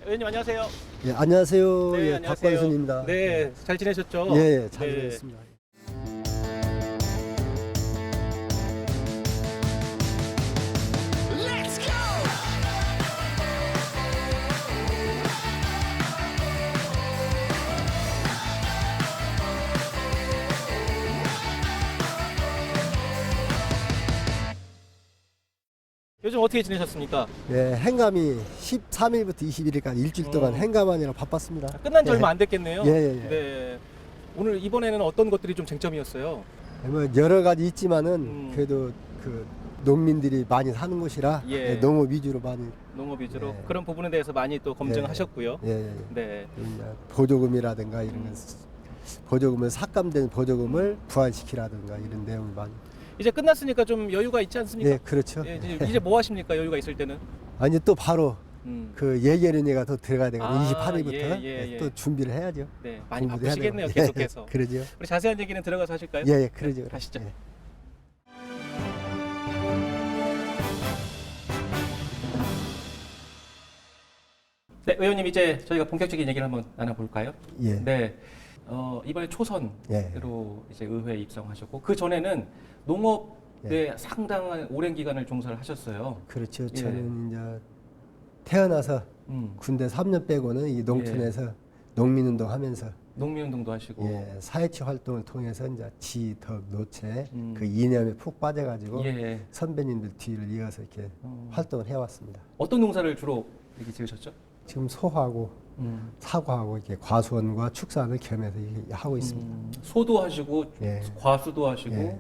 의원님 안녕하세요. 예, 안녕하세요. 네, 예, 안녕하세요. 박관순입니다. 네, 잘 지내셨죠? 예, 예, 잘 네. 지냈습니다. 요즘 어떻게 지내셨습니까? 예, 행감이 13일부터 21일까지 일주일 동안 행감하느라 바빴습니다. 끝난 지 예. 얼마 안 됐겠네요. 예, 예, 예. 네. 오늘 이번에는 어떤 것들이 좀 쟁점이었어요? 뭐 여러 가지 있지만은 음. 그래도 그 농민들이 많이 사는 곳이라 예. 예, 농업 위주로 많이 농업 위주로 예. 그런 부분에 대해서 많이 또 검증하셨고요. 예, 예, 예. 네. 이제 보조금이라든가 이런 거 보조금을 삭감된 보조금을 부활시키라든가 이런 내용이 많이. 이제 끝났으니까 좀 여유가 있지 않습니까? 예, 그렇죠. 예, 이제 뭐 하십니까? 여유가 있을 때는? 아니 또 바로 음. 그 예결위가 또 들어가야 되거든요. 아, 28일부터 예. 또 준비를 해야죠. 네, 많이 공부도 해야 바쁘시겠네요. 되고. 계속해서. 그러죠. 우리 자세한 얘기는 들어가서 하실까요? 예, 예, 그러죠. 네, 가시죠. 예. 네, 의원님 이제 저희가 본격적인 얘기를 한번 나눠볼까요? 예. 네, 이번에 초선으로 예. 이제 의회에 입성하셨고 그 전에는 농업에 예. 상당한 오랜 기간을 종사를 하셨어요. 그렇죠. 예. 저는 이제 태어나서 군대 3년 빼고는 이 농촌에서 농민운동 하면서 농민운동도 하시고. 예, 사회치 활동을 통해서 이제 지, 덕, 노체 그 음. 이념에 푹 빠져가지고 예. 선배님들 뒤를 이어서 이렇게 활동을 해왔습니다. 어떤 농사를 주로 이렇게 지으셨죠? 지금 소하고 사과하고 이렇게 과수원과 축산을 겸해서 이렇게 하고 있습니다. 소도 하시고 예. 과수도 하시고 예.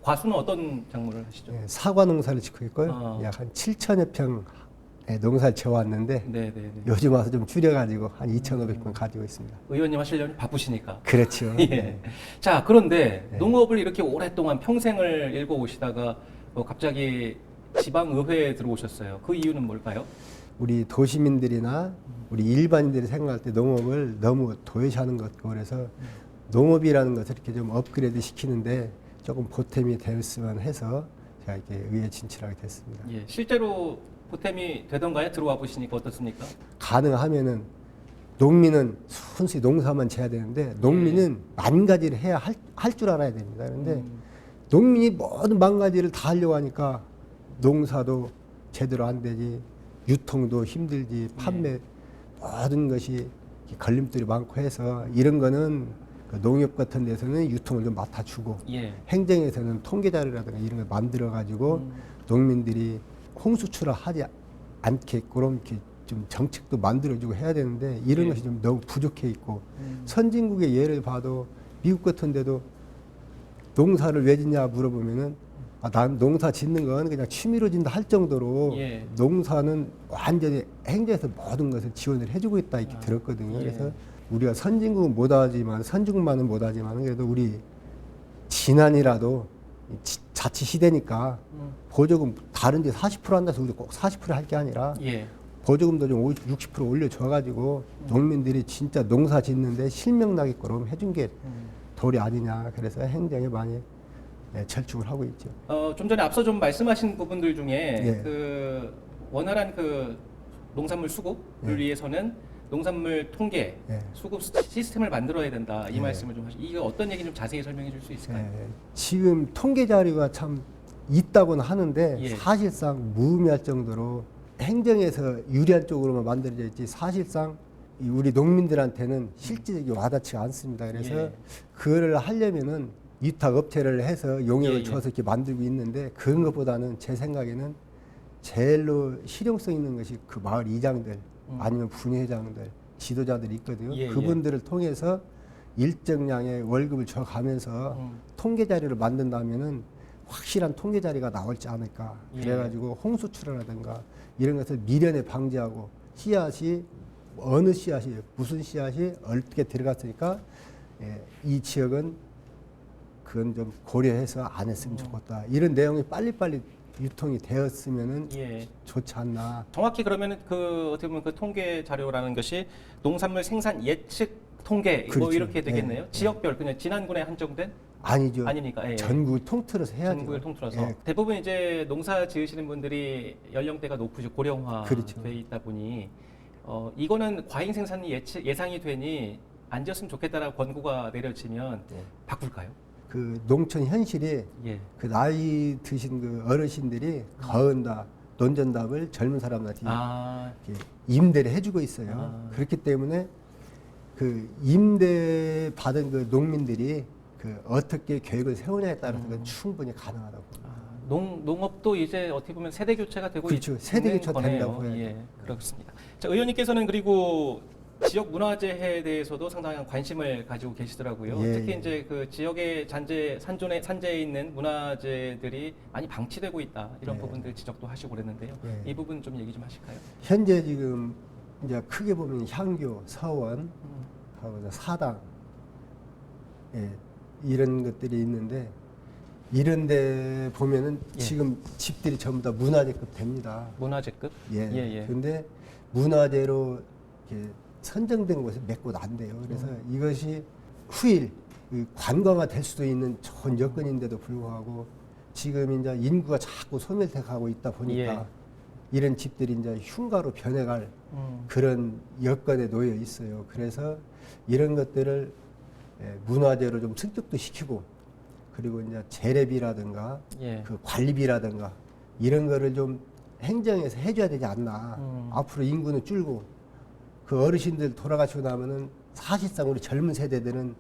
과수는 어떤 작물을 하시죠? 예, 사과 농사를 짓고 있고요. 아. 약 한 7천여 평의 농사를 지어왔는데 네네네. 요즘 와서 좀 줄여가지고 한 2,500평 가지고 있습니다. 의원님 하시려면 바쁘시니까. 그렇죠. 예. 네. 자, 그런데 네. 농업을 이렇게 오랫동안 평생을 일궈 오시다가 갑자기 지방의회에 들어오셨어요. 그 이유는 뭘까요? 우리 도시민들이나 우리 일반인들이 생각할 때 농업을 너무 도외시하는 것 같고 그래서 농업이라는 것을 이렇게 좀 업그레이드 시키는데 조금 보탬이 되었으면 해서 제가 이렇게 의회 진출하게 됐습니다. 예, 실제로 보탬이 되던가요? 들어와 보시니까 어떻습니까? 가능하면은 농민은 순수히 농사만 지어야 되는데 농민은 만 가지를 해야 할 줄 알아야 됩니다. 그런데 농민이 모든 만 가지를 다 하려고 하니까 농사도 제대로 안 되지, 유통도 힘들지, 판매 모든 것이 걸림돌이 많고 해서 이런 거는 그 농협 같은 데서는 유통을 좀 맡아주고 예. 행정에서는 통계자료라든가 이런 걸 만들어 가지고 농민들이 홍수출을 하지 않게끔 이렇게 좀 정책도 만들어주고 해야 되는데 이런 예. 것이 좀 너무 부족해 있고 선진국의 예를 봐도 미국 같은 데도 농사를 왜 짓냐 물어보면은 난 농사 짓는 건 그냥 취미로 짓는다 할 정도로 예. 농사는 완전히 행정에서 모든 것을 지원을 해주고 있다 이렇게 들었거든요. 예. 그래서 우리가 선진국은 못하지만 선진국만은 못하지만 그래도 우리 지난이라도 자치 시대니까 보조금 다른 데 40% 한다서 우리 꼭 40% 할 게 아니라 예. 보조금도 좀 60% 올려줘가지고 농민들이 진짜 농사 짓는데 실명나게끔 해준 게 도리 아니냐. 그래서 행정에 많이 절충을 하고 있죠. 좀 전에 앞서 좀 말씀하신 부분들 중에 예. 그 원활한 그 농산물 수급을 위해서는 농산물 통계, 예. 수급 시스템을 만들어야 된다. 이 예. 말씀을 좀 하시죠. 이게 어떤 얘기 좀 자세히 설명해 줄 수 있을까요? 지금 통계 자료가 참 있다고는 하는데 예. 사실상 무의미할 정도로 행정에서 유리한 쪽으로만 만들어져 있지 사실상 우리 농민들한테는 실질적으로 와닿지가 않습니다. 그래서 예. 그거를 하려면은 위탁 업체를 해서 용역을 예. 줘서 이렇게 만들고 있는데 그런 것보다는 제 생각에는 제일로 실용성 있는 것이 그 마을 이장들 아니면 분회장들 지도자들이 있거든요. 예. 그분들을 통해서 일정량의 월급을 줘가면서 통계 자료를 만든다면은 확실한 통계 자료가 나올지 않을까. 예. 그래가지고 홍수출하라든가 이런 것을 미련에 방지하고 씨앗이 어느 씨앗이 무슨 씨앗이 어떻게 들어갔으니까 이 지역은 그건 좀 고려해서 안 했으면 좋겠다. 이런 내용이 빨리빨리 유통이 되었으면은 예. 좋지 않나. 정확히 그러면은 그 어떻게 보면 그 통계 자료라는 것이 농산물 생산 예측 통계 뭐 그렇죠. 이렇게 되겠네요. 예. 지역별 그냥 지난군에 한정된 아니죠. 아니니까 예. 전국을 통틀어서 해야죠. 전국을 통틀어서 예. 대부분 이제 농사 지으시는 분들이 연령대가 높으시고 고령화돼 그렇죠. 있다 보니 이거는 과잉 생산이 예상이 되니 안 지었으면 좋겠다라고 권고가 내려지면 네. 바꿀까요? 그 농촌 현실이 예. 그 나이 드신 그 어르신들이 거은다, 논전답을 젊은 사람한테 아, 이렇게 임대를 해주고 있어요. 아. 그렇기 때문에 그 임대 받은 그 농민들이 그 어떻게 계획을 세우냐에 따라서 그건 충분히 가능하다고. 농업도 이제 어떻게 보면 세대 교체가 되고 그렇죠. 있는 세대 교체 거네요. 된다고 해야죠. 예, 그렇습니다. 자, 의원님께서는 그리고 지역 문화재에 대해서도 상당한 관심을 가지고 계시더라고요. 예, 특히 예. 이제 그 지역의 산재에 있는 문화재들이 많이 방치되고 있다 이런 예. 부분들 지적도 하시고 그랬는데요. 예. 이 부분 좀 얘기 좀 하실까요? 현재 지금 이제 크게 보면 향교, 서원, 음. 하고 사당, 예, 이런 것들이 있는데 이런데 보면은 예. 지금 집들이 전부 다 문화재급 됩니다. 문화재급? 예. 예. 근데 문화재로 이렇게 선정된 곳이 몇 곳 안 돼요. 그래서 이것이 후일 관광화 될 수도 있는 좋은 여건인데도 불구하고 지금 이제 인구가 자꾸 소멸돼 가고 있다 보니까 예. 이런 집들이 이제 흉가로 변해갈 그런 여건에 놓여 있어요. 그래서 이런 것들을 문화재로 좀 승격도 시키고 그리고 이제 재래비라든가 예. 그 관리비라든가 이런 거를 좀 행정에서 해줘야 되지 않나. 앞으로 인구는 줄고 그 어르신들 돌아가시고 나면은 사실상 우리 젊은 세대들은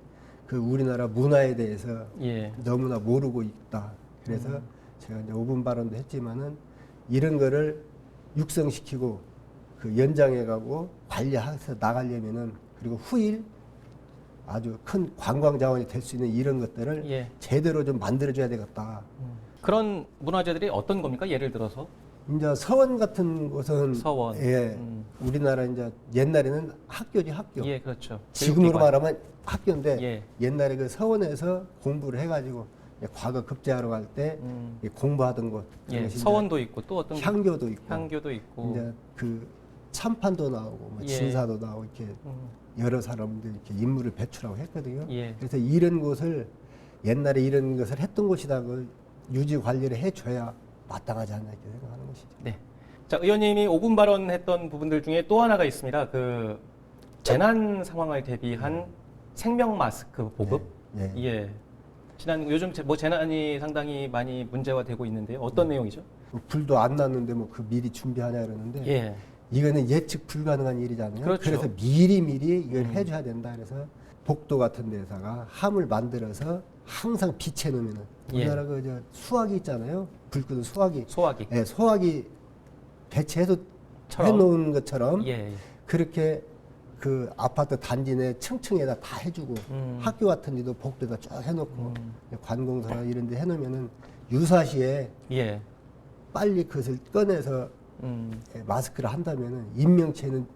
그 우리나라 문화에 대해서 예. 너무나 모르고 있다. 그래서 제가 이제 5분 발언도 했지만은 이런 거를 육성시키고 그 연장해 가고 관리해서 나가려면은 그리고 후일 아주 큰 관광 자원이 될 수 있는 이런 것들을 예. 제대로 좀 만들어줘야 되겠다. 그런 문화재들이 어떤 겁니까? 예를 들어서 이제 서원 같은 곳은 서원. 예, 우리나라 이제 옛날에는 학교지 학교. 예, 그렇죠. 지금으로 교육기관. 말하면 학교인데 예. 옛날에 그 서원에서 공부를 해가지고 과거 급제하러 갈 때 공부하던 곳. 예, 그것이 이제 서원도 있고 또 어떤 향교도 있고 향교도 있고 이제 그 참판도 나오고 뭐 예. 진사도 나오고 이렇게 음, 여러 사람들이 이렇게 인물을 배출하고 했거든요. 예. 그래서 이런 곳을 옛날에 이런 것을 했던 곳이라고 유지 관리를 해줘야 마땅하지 않나 이렇게 생각하는 것이죠. 네. 자, 의원님이 5분 발언했던 부분들 중에 또 하나가 있습니다. 그 재난 상황을 대비한 생명 마스크 보급. 예. 예. 요즘 뭐 재난이 상당히 많이 문제화되고 있는데요. 어떤 내용이죠? 뭐 불도 안 났는데 뭐 그 미리 준비하냐 그러는데 예. 이거는 예측 불가능한 일이잖아요. 그렇죠. 래서 미리미리 이걸 해줘야 된다. 그래서 복도 같은 데다가 함을 만들어서 항상 빛에 놓으면은 예. 우리나라 그저 수화기 있잖아요. 불 끄는 수화기. 소화기. 예, 소화기 배치해서 처럼. 해놓은 것처럼 예. 예. 그렇게 그 아파트 단지 내 층층에다 다 해주고 학교 같은 데도 복도에다 쭉 해놓고 관공서나 이런 데 해놓으면은 유사시에 예. 빨리 그것을 꺼내서 마스크를 한다면은 인명체는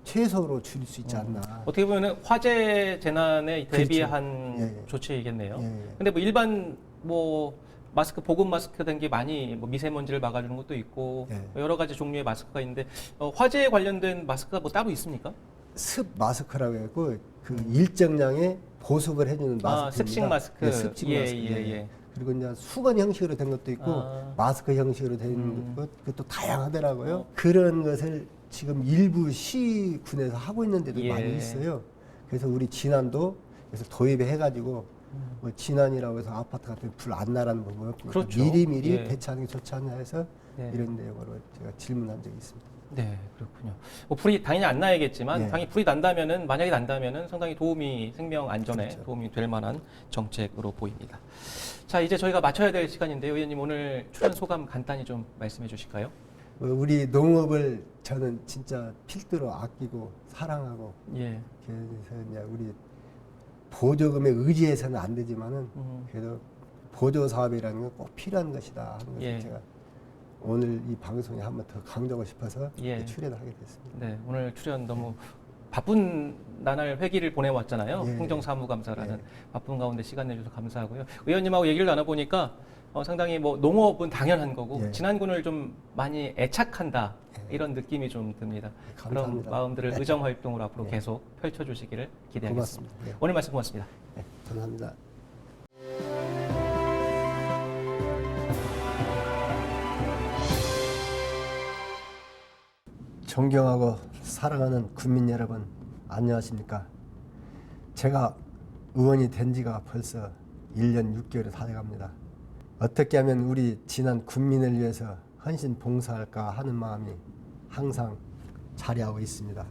최소로 줄일 수 있지 않나. 어떻게 보면 화재 재난에 그렇죠. 대비한 예, 예. 조치이겠네요. 예, 예. 근데 뭐 일반 뭐 마스크 보급 마스크 된 게 많이 뭐 미세먼지를 막아주는 것도 있고 예. 여러 가지 종류의 마스크가 있는데 화재에 관련된 마스크가 뭐 따로 있습니까? 습 마스크라고 해갖고 그 일정량의 보습을 해주는 마스크입니다. 습식 마스크. 네, 습식 예, 마스크. 예, 예. 그리고 이제 수건 형식으로 된 것도 있고 아. 마스크 형식으로 된 것, 그것도 다양하더라고요. 그런 것을 지금 일부 시군에서 하고 있는 데도 예. 많이 있어요. 그래서 우리 진안도 그래서 도입해 해가지고 뭐 진안이라고 해서 아파트 같은 데 불 안 나라는 법을 그렇죠. 미리미리 예. 배치하는 게 좋지 않냐 해서 네. 이런 내용으로 제가 질문한 적이 있습니다. 네, 그렇군요. 뭐 불이 당연히 안 나야겠지만 예. 당연히 불이 난다면은 만약에 난다면은 상당히 생명 안전에 그렇죠. 도움이 될 만한 정책으로 보입니다. 자, 이제 저희가 마쳐야 될 시간인데요. 의원님 오늘 출연 소감 간단히 좀 말씀해 주실까요? 우리 농업을 저는 진짜 필두로 아끼고 사랑하고 예. 그래서 이제 우리 보조금에 의지해서는 안 되지만은 그래도 보조 사업이라는 건 꼭 필요한 것이다 하는 것을 예. 제가 오늘 이 방송에 한번 더 강조하고 싶어서 예. 출연을 하게 됐습니다. 네, 오늘 출연 너무 바쁜 나날 회기를 보내왔잖아요. 예. 행정사무감사라는 예. 바쁜 가운데 시간 내주셔서 감사하고요. 의원님하고 얘기를 나눠보니까 상당히 뭐 농업은 당연한 거고 예. 진안군을 좀 많이 애착한다 이런 느낌이 좀 듭니다. 그런 감사합니다. 마음들을 네. 의정 활동으로 앞으로 예. 계속 펼쳐주시기를 기대하겠습니다. 고맙습니다. 예. 오늘 말씀 고맙습니다. 네, 감사합니다. 존경하고 사랑하는 국민 여러분, 안녕하십니까? 제가 의원이 된 지가 벌써 1년 6개월이 다 돼갑니다. 어떻게 하면 우리 지난 국민을 위해서 헌신 봉사할까 하는 마음이 항상 자리하고 있습니다.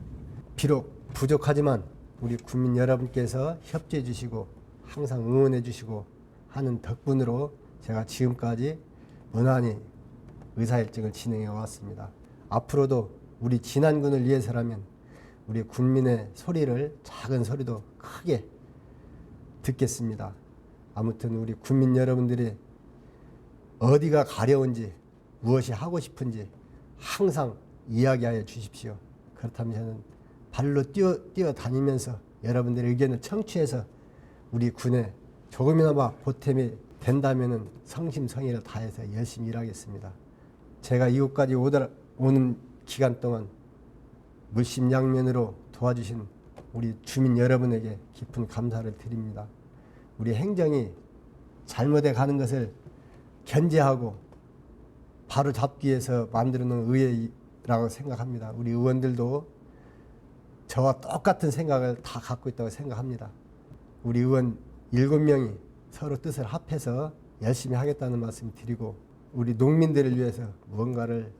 비록 부족하지만 우리 국민 여러분께서 협조해 주시고 항상 응원해 주시고 하는 덕분으로 제가 지금까지 무난히 의사일정을 진행해 왔습니다. 앞으로도 우리 진안군을 위해서라면 우리 국민의 소리를 작은 소리도 크게 듣겠습니다. 아무튼 우리 국민 여러분들이 어디가 가려운지 무엇이 하고 싶은지 항상 이야기하여 주십시오. 그렇다면 저는 발로 뛰어다니면서 여러분들의 의견을 청취해서 우리 군에 조금이나마 보탬이 된다면 성심성의를 다해서 열심히 일하겠습니다. 제가 이곳까지 오는 기간 동안 물심양면으로 도와주신 우리 주민 여러분에게 깊은 감사를 드립니다. 우리 행정이 잘못해 가는 것을 견제하고 바로 잡기 위해서 만들어 놓은 의회라고 생각합니다. 우리 의원들도 저와 똑같은 생각을 다 갖고 있다고 생각합니다. 우리 의원 7명이 서로 뜻을 합해서 열심히 하겠다는 말씀 드리고 우리 농민들을 위해서 무언가를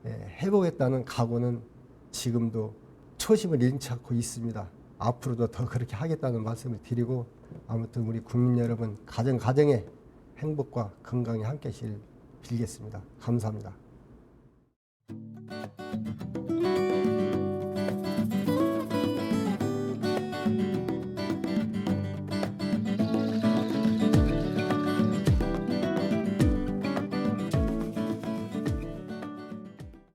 해보겠다는 각오는 지금도 초심을 잃지 않고 있습니다. 앞으로도 더 그렇게 하겠다는 말씀을 드리고 아무튼 우리 국민 여러분 가정에 행복과 건강이 함께 하시길 빌겠습니다. 감사합니다.